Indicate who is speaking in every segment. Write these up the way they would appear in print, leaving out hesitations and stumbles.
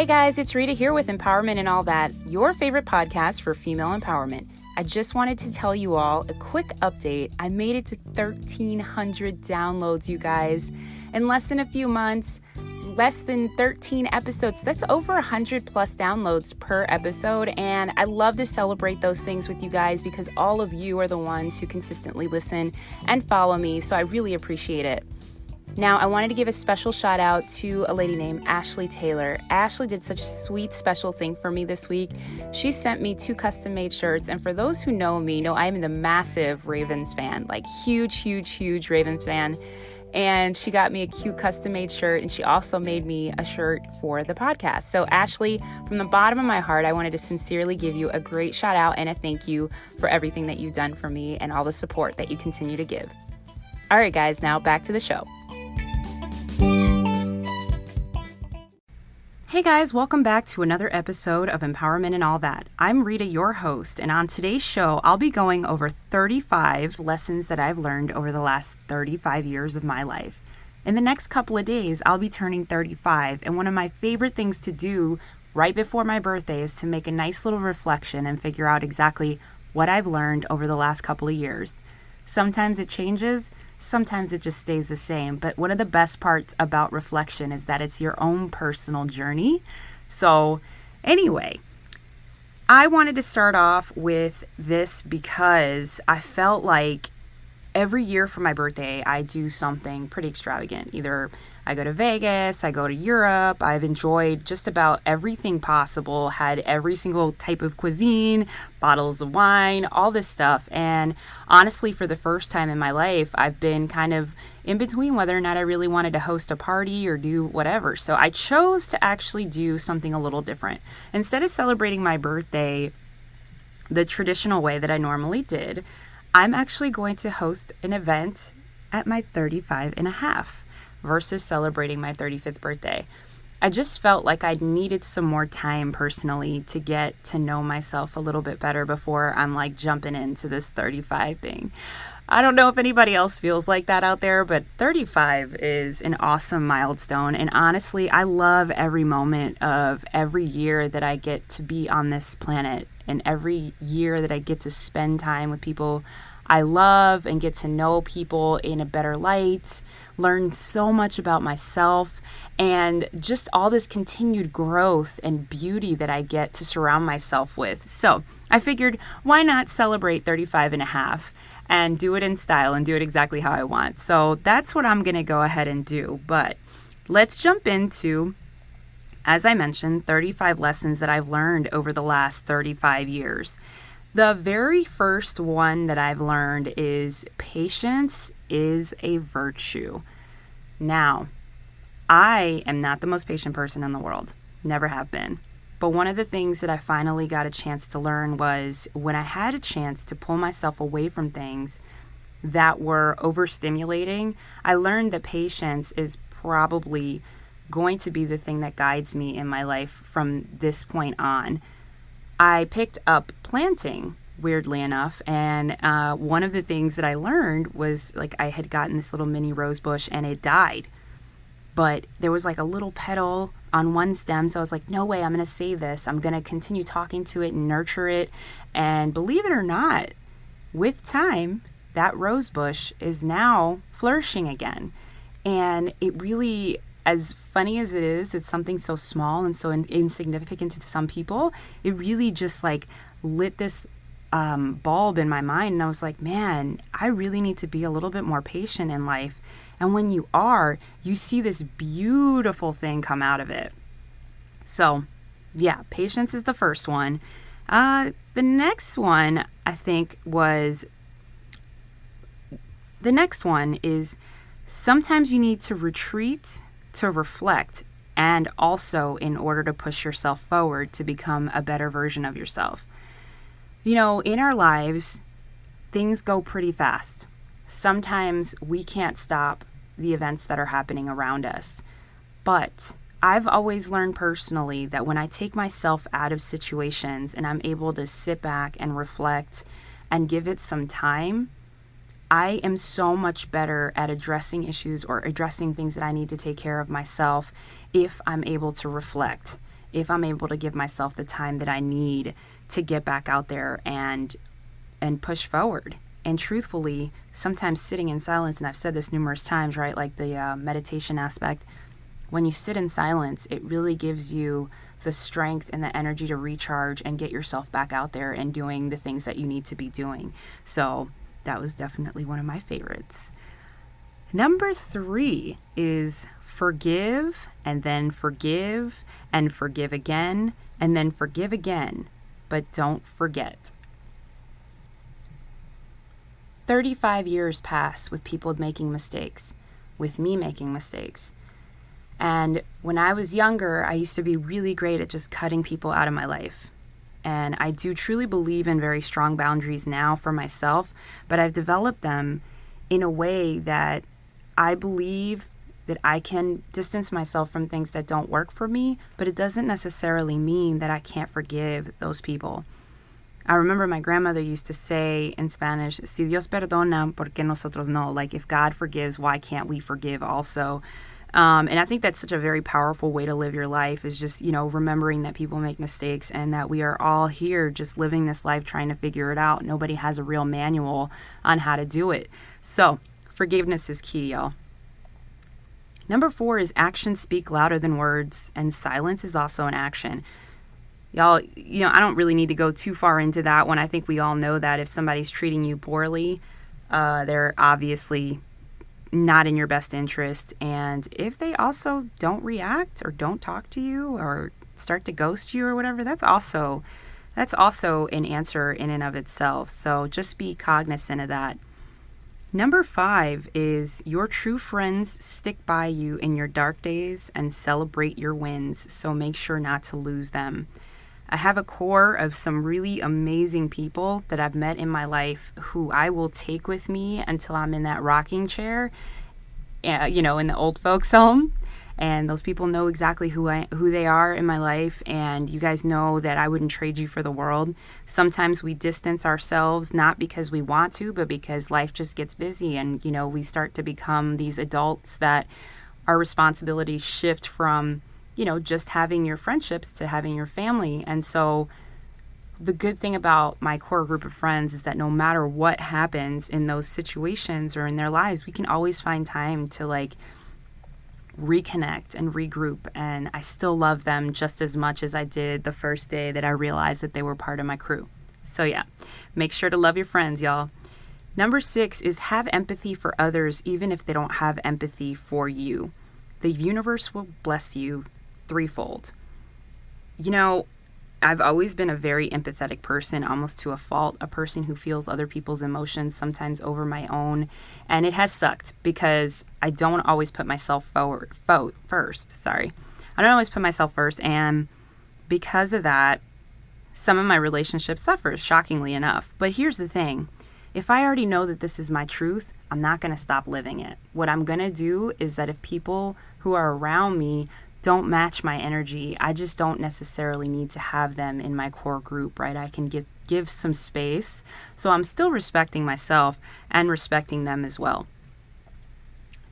Speaker 1: Hey guys, it's Rita here with Empowerment and All That, your favorite podcast for female empowerment. I just wanted to tell you all a quick update. I made it to 1,300 downloads, you guys, in less than a few months, less than 13 episodes. That's over 100 plus downloads per episode, and I love to celebrate those things with you guys because all of you are the ones who consistently listen and follow me, so I really appreciate it. Now, I wanted to give a special shout out to a lady named Ashley Taylor. Ashley did such a sweet, special thing for me this week. She sent me 2 custom-made shirts, and for those who know me, know I'm the massive Ravens fan, like huge Ravens fan. And she got me a cute custom-made shirt, and she also made me a shirt for the podcast. So, Ashley, from the bottom of my heart, I wanted to sincerely give you a great shout out and a thank you for everything that you've done for me and all the support that you continue to give. All right, guys, now back to the show. Hey guys, welcome back to another episode of Empowerment and All That. I'm Rita, your host, and on today's show, I'll be going over 35 lessons that I've learned over the last 35 years of my life. In the next couple of days, I'll be turning 35, and one of my favorite things to do right before my birthday is to make a nice little reflection and figure out exactly what I've learned over the last couple of years. Sometimes it changes, sometimes it just stays the same. But one of the best parts about reflection is that it's your own personal journey. So anyway, I wanted to start off with this because I felt like every year for my birthday, I do something pretty extravagant. Either I go to Vegas, I go to Europe. I've enjoyed just about everything possible, had every single type of cuisine, bottles of wine, all this stuff. And honestly, for the first time in my life, I've been kind of in between whether or not I really wanted to host a party or do whatever. So I chose to actually do something a little different. Instead of celebrating my birthday the traditional way that I normally did, I'm actually going to host an event at my 35 and a half versus celebrating my 35th birthday. I just felt like I needed some more time personally to get to know myself a little bit better before I'm like jumping into this 35 thing. I don't know if anybody else feels like that out there, but 35 is an awesome milestone. And honestly, I love every moment of every year that I get to be on this planet and every year that I get to spend time with people I love and get to know people in a better light, learn so much about myself, and just all this continued growth and beauty that I get to surround myself with. So I figured, why not celebrate 35 and a half and do it in style and do it exactly how I want? So that's what I'm going to go ahead and do. But let's jump into, as I mentioned, 35 lessons that I've learned over the last 35 years. The very first one that I've learned is patience is a virtue. Now, I am not the most patient person in the world. Never have been. But one of the things that I finally got a chance to learn was when I had a chance to pull myself away from things that were overstimulating, I learned that patience is probably going to be the thing that guides me in my life from this point on. I picked up planting, weirdly enough, and one of the things that I learned was like I had gotten this little mini rose bush and it died, but there was like a little petal on one stem, so I was like, no way, I'm going to save this. I'm going to continue talking to it and nurture it, and believe it or not, with time, that rose bush is now flourishing again, and it really, as funny as it is, it's something so small and so insignificant to some people. It really just like lit this bulb in my mind. And I was like, man, I really need to be a little bit more patient in life. And when you are, you see this beautiful thing come out of it. So yeah, patience is the first one. The next one is sometimes you need to retreat to reflect, and also in order to push yourself forward to become a better version of yourself. You know, in our lives, things go pretty fast. Sometimes we can't stop the events that are happening around us. But I've always learned personally that when I take myself out of situations and I'm able to sit back and reflect and give it some time, I am so much better at addressing issues or addressing things that I need to take care of myself if I'm able to reflect. if I'm able to give myself the time that I need to get back out there and push forward. And truthfully, sometimes sitting in silence, and I've said this numerous times, right, like the meditation aspect, when you sit in silence, it really gives you the strength and the energy to recharge and get yourself back out there and doing the things that you need to be doing. So that was definitely one of my favorites. Number 3 is forgive, and then forgive, and forgive again, and then forgive again, but don't forget. 35 years pass with people making mistakes, with me making mistakes. And when I was younger, I used to be really great at just cutting people out of my life. And I do truly believe in very strong boundaries now for myself, but I've developed them in a way that I believe that I can distance myself from things that don't work for me, but it doesn't necessarily mean that I can't forgive those people. I remember my grandmother used to say in Spanish, si Dios perdona, ¿por qué nosotros no? Like, if God forgives, why can't we forgive also? And I think that's such a very powerful way to live your life, is just, remembering that people make mistakes and that we are all here just living this life trying to figure it out. Nobody has a real manual on how to do it. So forgiveness is key, y'all. Number 4 is actions speak louder than words, and silence is also an action. Y'all, I don't really need to go too far into that one. I think we all know that if somebody's treating you poorly, they're obviously not in your best interest. And if they also don't react or don't talk to you or start to ghost you or whatever, that's also an answer in and of itself. So just be cognizant of that. Number 5 is your true friends stick by you in your dark days and celebrate your wins. So make sure not to lose them. I have a core of some really amazing people that I've met in my life who I will take with me until I'm in that rocking chair, in the old folks' home. And those people know exactly who they are in my life. And you guys know that I wouldn't trade you for the world. Sometimes we distance ourselves, not because we want to, but because life just gets busy. And, we start to become these adults that our responsibilities shift from just having your friendships to having your family. And so the good thing about my core group of friends is that no matter what happens in those situations or in their lives, we can always find time to reconnect and regroup. And I still love them just as much as I did the first day that I realized that they were part of my crew. So yeah, make sure to love your friends, y'all. Number 6 is have empathy for others, even if they don't have empathy for you. The universe will bless you threefold. I've always been a very empathetic person, almost to a fault, a person who feels other people's emotions sometimes over my own. And it has sucked because I don't always put myself first. I don't always put myself first. And because of that, some of my relationships suffer, shockingly enough. But here's the thing. If I already know that this is my truth, I'm not going to stop living it. What I'm going to do is that if people who are around me don't match my energy, I just don't necessarily need to have them in my core group, right? I can give some space. So I'm still respecting myself and respecting them as well.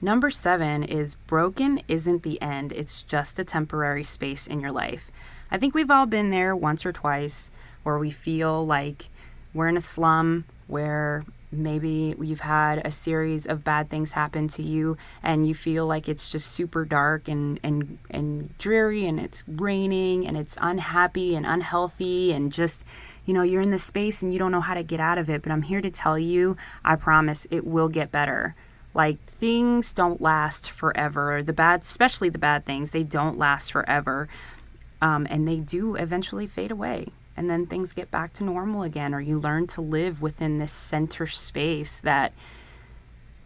Speaker 1: Number 7 is broken isn't the end. It's just a temporary space in your life. I think we've all been there once or twice where we feel like we're in a slum where maybe you've had a series of bad things happen to you and you feel like it's just super dark and dreary and it's raining and it's unhappy and unhealthy and just, you're in this space and you don't know how to get out of it. But I'm here to tell you, I promise it will get better. Like, things don't last forever. Especially the bad things, they don't last forever. And they do eventually fade away. And then things get back to normal again, or you learn to live within this center space that,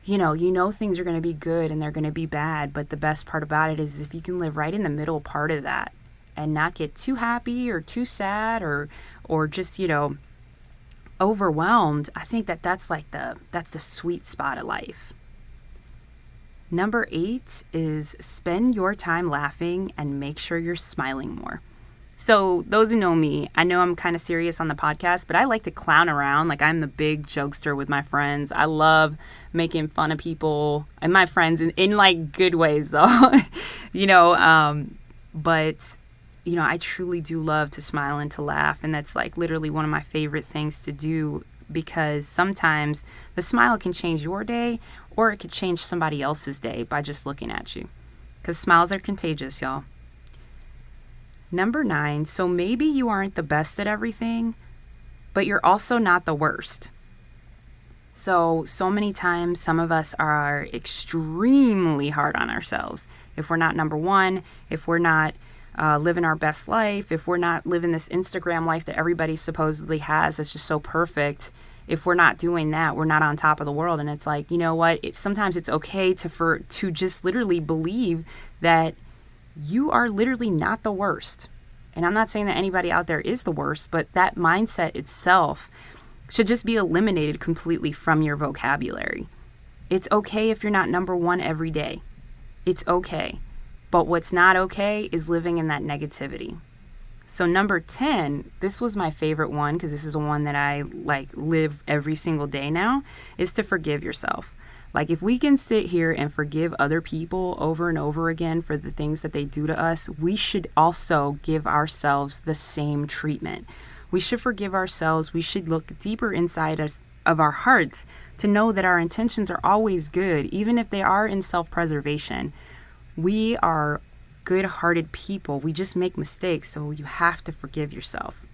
Speaker 1: things are going to be good and they're going to be bad. But the best part about it is if you can live right in the middle part of that and not get too happy or too sad or just, overwhelmed, I think that's the sweet spot of life. Number 8 is spend your time laughing and make sure you're smiling more. So those who know me, I know I'm kind of serious on the podcast, but I like to clown around. Like, I'm the big jokester with my friends. I love making fun of people and my friends in like good ways though, but I truly do love to smile and to laugh. And that's like literally one of my favorite things to do, because sometimes the smile can change your day, or it could change somebody else's day by just looking at you. Because smiles are contagious, y'all. Number 9, so maybe you aren't the best at everything, but you're also not the worst. So many times, some of us are extremely hard on ourselves. If we're not number 1, if we're not living our best life, if we're not living this Instagram life that everybody supposedly has that's just so perfect, if we're not doing that, we're not on top of the world. And it's like, you know what? Sometimes it's okay to just literally believe that you are literally not the worst. And I'm not saying that anybody out there is the worst, but that mindset itself should just be eliminated completely from your vocabulary. It's okay if you're not number 1 every day. It's okay. But what's not okay is living in that negativity. So number 10, this was my favorite one, because this is the one that I live every single day now, is to forgive yourself. Like, if we can sit here and forgive other people over and over again for the things that they do to us, we should also give ourselves the same treatment. We should forgive ourselves. We should look deeper inside us of our hearts to know that our intentions are always good, even if they are in self-preservation. We are good-hearted people. We just make mistakes, so you have to forgive yourself.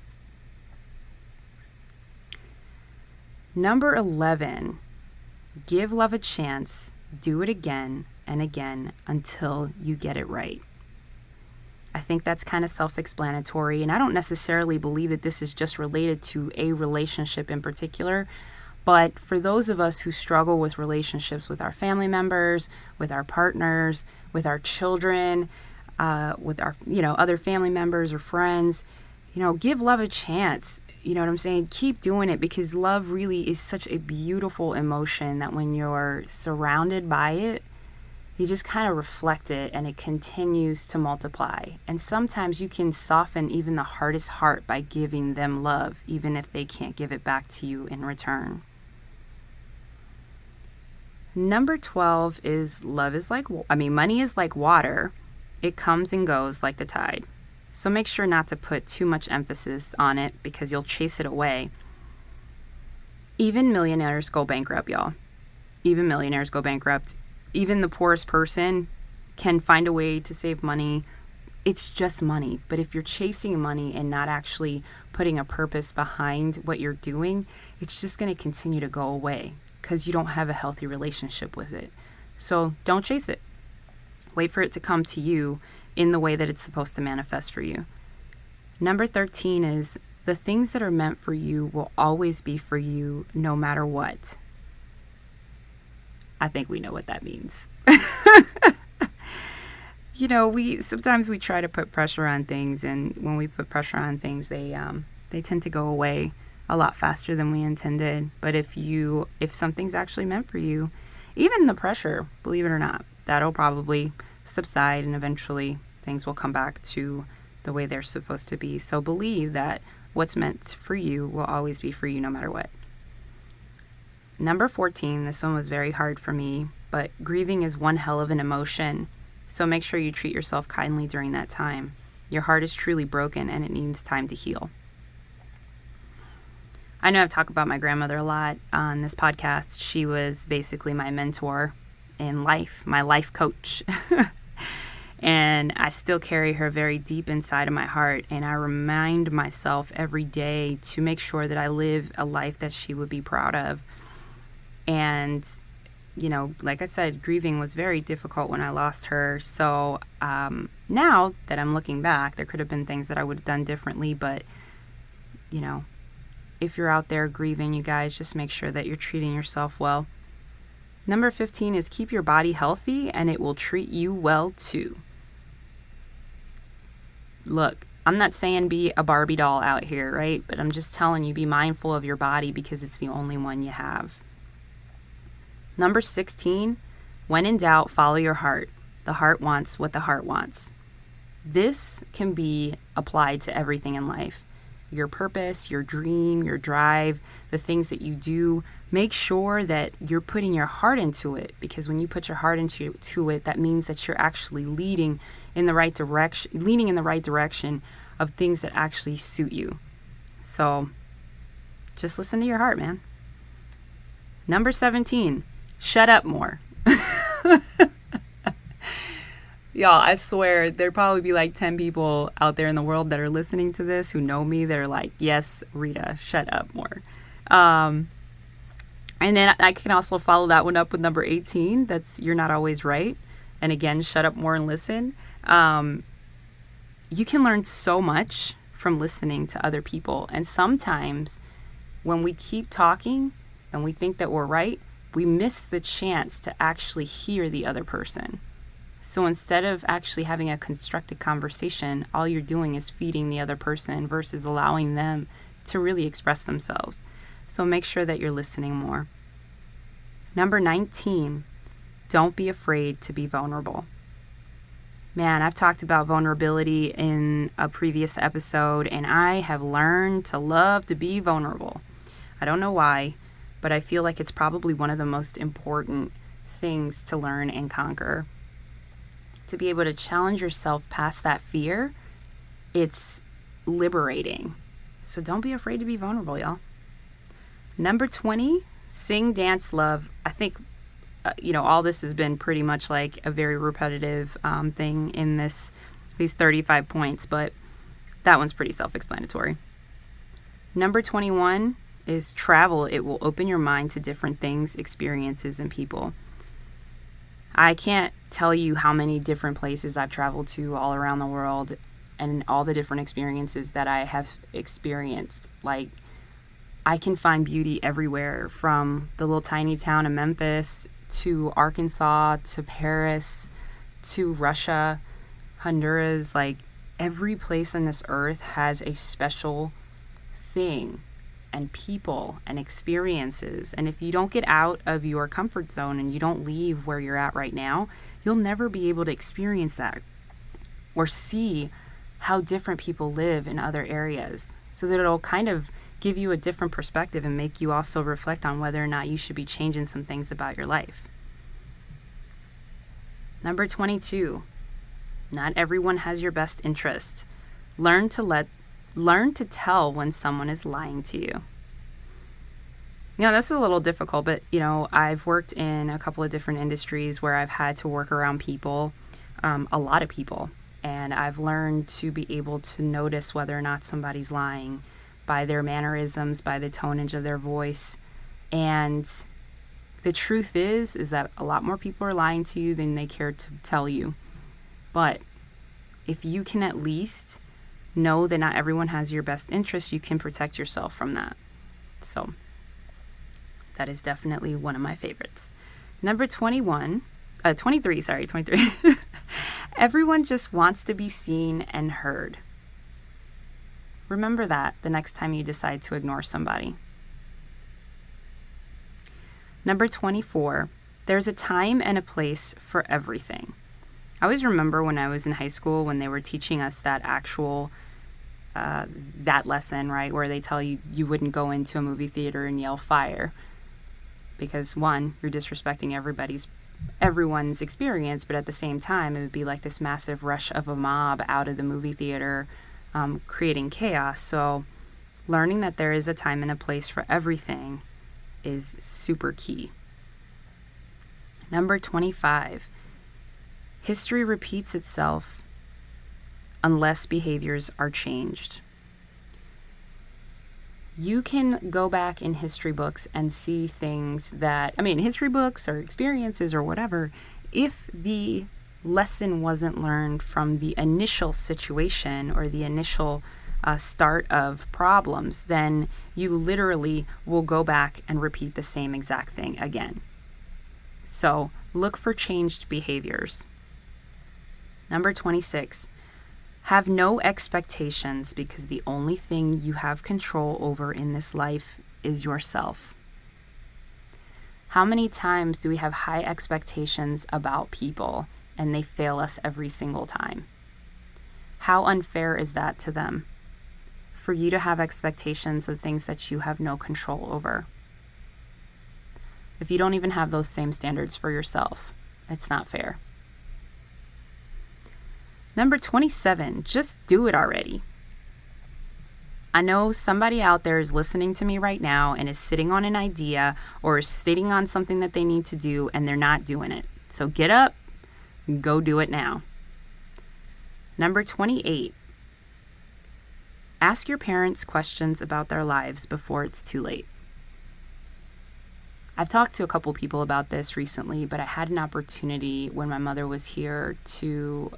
Speaker 1: Number 11, give love a chance. Do it again and again until you get it right. I think that's kind of self-explanatory, and I don't necessarily believe that this is just related to a relationship in particular. But for those of us who struggle with relationships with our family members, with our partners, with our children, with our, other family members or friends, give love a chance. You know what I'm saying? Keep doing it, because love really is such a beautiful emotion that when you're surrounded by it, you just kind of reflect it and it continues to multiply. And sometimes you can soften even the hardest heart by giving them love, even if they can't give it back to you in return. Number 12 is money is like water. It comes and goes like the tide. So make sure not to put too much emphasis on it, because you'll chase it away. Even millionaires go bankrupt, y'all. Even millionaires go bankrupt. Even the poorest person can find a way to save money. It's just money. But if you're chasing money and not actually putting a purpose behind what you're doing, it's just going to continue to go away, because you don't have a healthy relationship with it. So don't chase it. Wait for it to come to you in the way that it's supposed to manifest for you. Number 13 is the things that are meant for you will always be for you no matter what. I think we know what that means. Sometimes we try to put pressure on things, and when we put pressure on things, they tend to go away a lot faster than we intended. But if something's actually meant for you, even the pressure, believe it or not, that'll probably subside, and eventually things will come back to the way they're supposed to be. So believe that what's meant for you will always be for you no matter what. Number 14, this one was very hard for me, but grieving is one hell of an emotion. So make sure you treat yourself kindly during that time. Your heart is truly broken and it needs time to heal. I know I've talked about my grandmother a lot on this podcast. She was basically my mentor in life, my life coach. And I still carry her very deep inside of my heart. And I remind myself every day to make sure that I live a life that she would be proud of. And, like I said, grieving was very difficult when I lost her. So now that I'm looking back, there could have been things that I would have done differently. But, if you're out there grieving, you guys, just make sure that you're treating yourself well. Number 15 is keep your body healthy and it will treat you well too. Look, I'm not saying be a Barbie doll out here, right? But I'm just telling you, be mindful of your body, because it's the only one you have. Number 16, when in doubt, follow your heart. The heart wants what the heart wants. This can be applied to everything in life. your purpose, your dream, your drive, the things that you do, make sure that you're putting your heart into it, because when you put your heart into it, that means that you're actually leading in the right direction of things that actually suit you. So just listen to your heart, man. Number 17, shut up more. Y'all, I swear there'd probably be like 10 people out there in the world that are listening to this who know me that are like, yes, Rita, shut up more. And then I can also follow that one up with number 18. That's you're not always right. And again, shut up more and listen. You can learn so much from listening to other people. And sometimes when we keep talking and we think that we're right, we miss the chance to actually hear the other person. So instead of actually having a constructive conversation, all you're doing is feeding the other person versus allowing them to really express themselves. So make sure that you're listening more. Number 19, don't be afraid to be vulnerable. Man, I've talked about vulnerability in a previous episode, and I have learned to love to be vulnerable. I don't know why, but I feel like it's probably one of the most important things to learn and conquer. To be able to challenge yourself past that fear, it's liberating. So don't be afraid to be vulnerable, y'all. Number 20, sing, dance, love. I think, all this has been pretty much like a very repetitive thing in these 35 points, but that one's pretty self-explanatory. Number 21 is travel. It will open your mind to different things, experiences, and people. I can't tell you how many different places I've traveled to all around the world and all the different experiences that I have experienced. Like, I can find beauty everywhere, from the little tiny town of Memphis to Arkansas to Paris to Russia, Honduras. Like, every place on this earth has a special thing and people and experiences. And if you don't get out of your comfort zone and you don't leave where you're at right now, you'll never be able to experience that or see how different people live in other areas, so that it'll kind of give you a different perspective and make you also reflect on whether or not you should be changing some things about your life. Number 22, not everyone has your best interest. Learn to tell when someone is lying to you. That's a little difficult, but, I've worked in a couple of different industries where I've had to work around people, a lot of people, and I've learned to be able to notice whether or not somebody's lying by their mannerisms, by the tonage of their voice. And the truth is that a lot more people are lying to you than they care to tell you. But if you can at least know that not everyone has your best interest, you can protect yourself from that. So that is definitely one of my favorites. Number 23. Everyone just wants to be seen and heard. Remember that the next time you decide to ignore somebody. Number 24, there's a time and a place for everything. I always remember when I was in high school when they were teaching us that that lesson, right, where they tell you you wouldn't go into a movie theater and yell fire, because one, you're disrespecting everyone's experience, but at the same time it would be like this massive rush of a mob out of the movie theater, creating chaos. So learning that there is a time and a place for everything is super key. Number 25, history repeats itself unless behaviors are changed. You can go back in history books and see things history books or experiences or whatever, if the lesson wasn't learned from the initial situation or the initial start of problems, then you literally will go back and repeat the same exact thing again. So look for changed behaviors. Number 26, have no expectations, because the only thing you have control over in this life is yourself. How many times do we have high expectations about people and they fail us every single time? How unfair is that to them? for you to have expectations of things that you have no control over. If you don't even have those same standards for yourself, it's not fair. Number 27, just do it already. I know somebody out there is listening to me right now and is sitting on an idea or is sitting on something that they need to do and they're not doing it. So get up, go do it now. Number 28, ask your parents questions about their lives before it's too late. I've talked to a couple people about this recently, but I had an opportunity when my mother was here to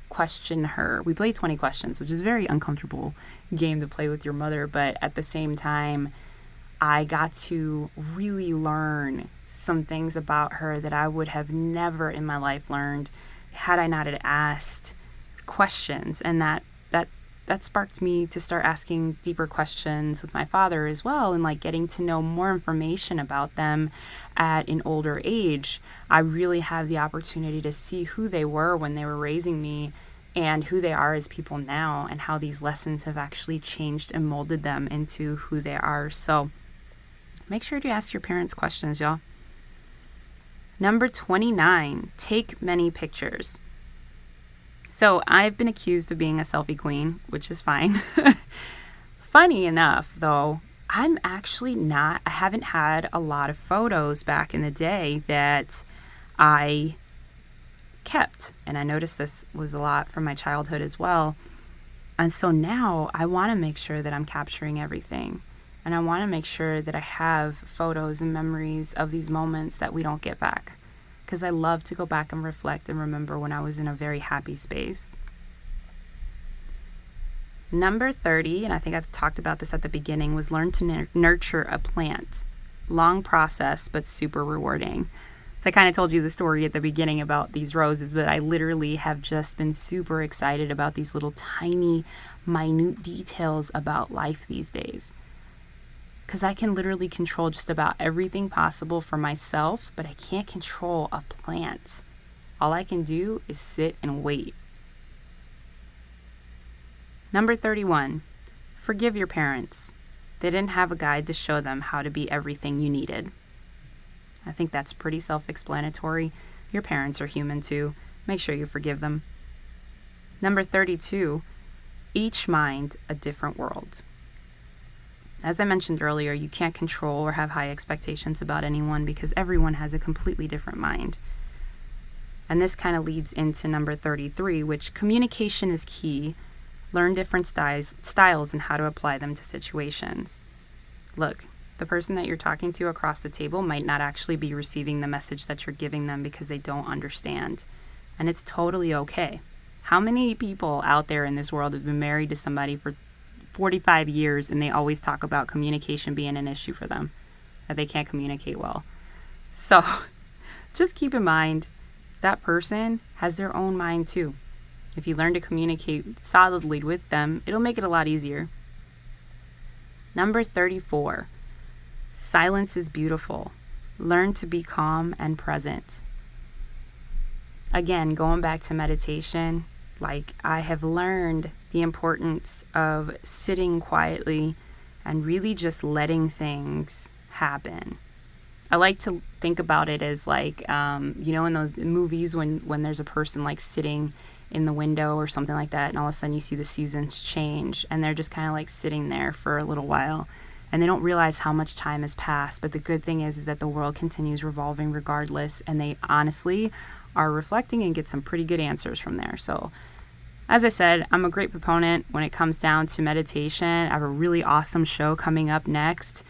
Speaker 1: question her. We played 20 questions, which is a very uncomfortable game to play with your mother, but at the same time, I got to really learn some things about her that I would have never in my life learned had I not had asked questions. And that sparked me to start asking deeper questions with my father as well, and like getting to know more information about them at an older age. I really have the opportunity to see who they were when they were raising me and who they are as people now, and how these lessons have actually changed and molded them into who they are. So make sure to ask your parents questions, y'all. Number 29, take many pictures. So I've been accused of being a selfie queen, which is fine. Funny enough, though, I'm actually not. I haven't had a lot of photos back in the day that I kept. And I noticed this was a lot from my childhood as well. And so now I want to make sure that I'm capturing everything. And I want to make sure that I have photos and memories of these moments that we don't get back. Because I love to go back and reflect and remember when I was in a very happy space. Number 30, and I think I've talked about this at the beginning, was learn to nurture a plant. Long process, but super rewarding. So I kind of told you the story at the beginning about these roses, but I literally have just been super excited about these little tiny, minute details about life these days. Because I can literally control just about everything possible for myself, but I can't control a plant. All I can do is sit and wait. Number 31, forgive your parents. They didn't have a guide to show them how to be everything you needed. I think that's pretty self-explanatory. Your parents are human too. Make sure you forgive them. Number 32, each mind a different world. As I mentioned earlier, you can't control or have high expectations about anyone because everyone has a completely different mind. And this kind of leads into number 33, which communication is key. Learn different styles and how to apply them to situations. Look, the person that you're talking to across the table might not actually be receiving the message that you're giving them because they don't understand. And it's totally okay. How many people out there in this world have been married to somebody for 45 years and they always talk about communication being an issue for them, that they can't communicate well? So just keep in mind that person has their own mind too. If you learn to communicate solidly with them, it'll make it a lot easier. Number 34, silence is beautiful. Learn to be calm and present. Again, going back to meditation, like I have learned the importance of sitting quietly and really just letting things happen. I like to think about it as like, in those movies when there's a person like sitting in the window or something like that, and all of a sudden you see the seasons change and they're just kind of like sitting there for a little while and they don't realize how much time has passed. But the good thing is that the world continues revolving regardless, and they honestly are reflecting and get some pretty good answers from there. So as I said, I'm a great proponent when it comes down to meditation. I have a really awesome show coming up next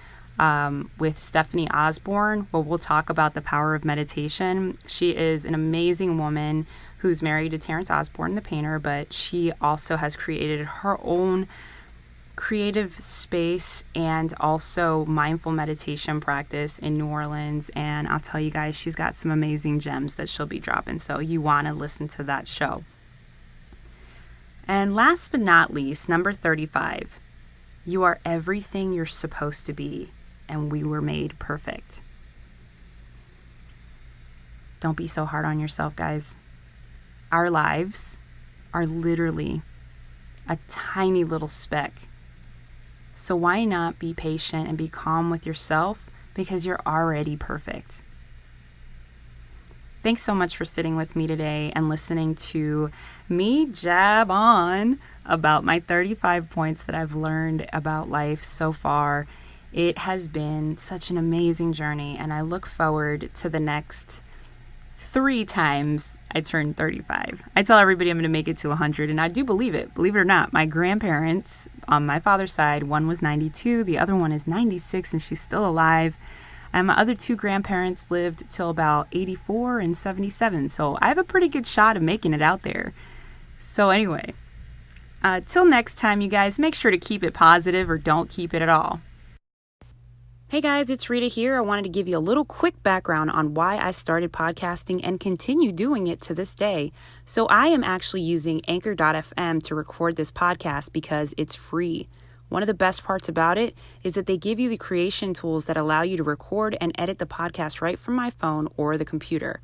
Speaker 1: with Stephanie Osborne, where we'll talk about the power of meditation. She is an amazing woman who's married to Terrence Osborne, the painter, but she also has created her own creative space and also mindful meditation practice in New Orleans. And I'll tell you guys, she's got some amazing gems that she'll be dropping. So you want to listen to that show. And last but not least, number 35, you are everything you're supposed to be, and we were made perfect. Don't be so hard on yourself, guys. Our lives are literally a tiny little speck So why not be patient and be calm with yourself, because you're already perfect. Thanks so much for sitting with me today and listening to me jab on about my 35 points that I've learned about life so far. It has been such an amazing journey, and I look forward to the next 3 times I turn 35. I tell everybody I'm going to make it to 100, and I do believe it. Believe it or not, my grandparents on my father's side, one was 92, the other one is 96, and she's still alive. And my other 2 grandparents lived till about 84 and 77. So I have a pretty good shot of making it out there. So anyway, till next time, you guys, make sure to keep it positive or don't keep it at all. Hey guys, it's Rita here. I wanted to give you a little quick background on why I started podcasting and continue doing it to this day. So I am actually using Anchor.fm to record this podcast because it's free. One of the best parts about it is that they give you the creation tools that allow you to record and edit the podcast right from my phone or the computer.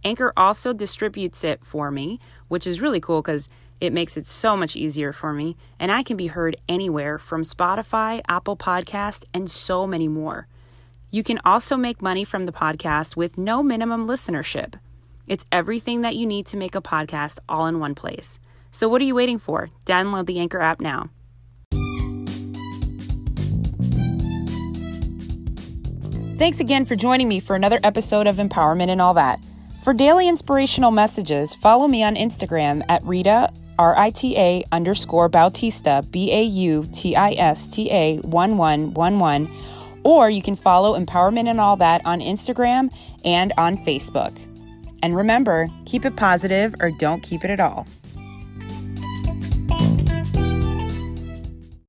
Speaker 1: Anchor also distributes it for me, which is really cool because it makes it so much easier for me, and I can be heard anywhere from Spotify, Apple Podcast, and so many more. You can also make money from the podcast with no minimum listenership. It's everything that you need to make a podcast all in one place. So what are you waiting for? Download the Anchor app now. Thanks again for joining me for another episode of Empowerment and All That. For daily inspirational messages, follow me on Instagram at Rita, Rita_Bautista, Bautista 1111, or you can follow Empowerment and All That on Instagram and on Facebook. And remember, keep it positive or don't keep it at all.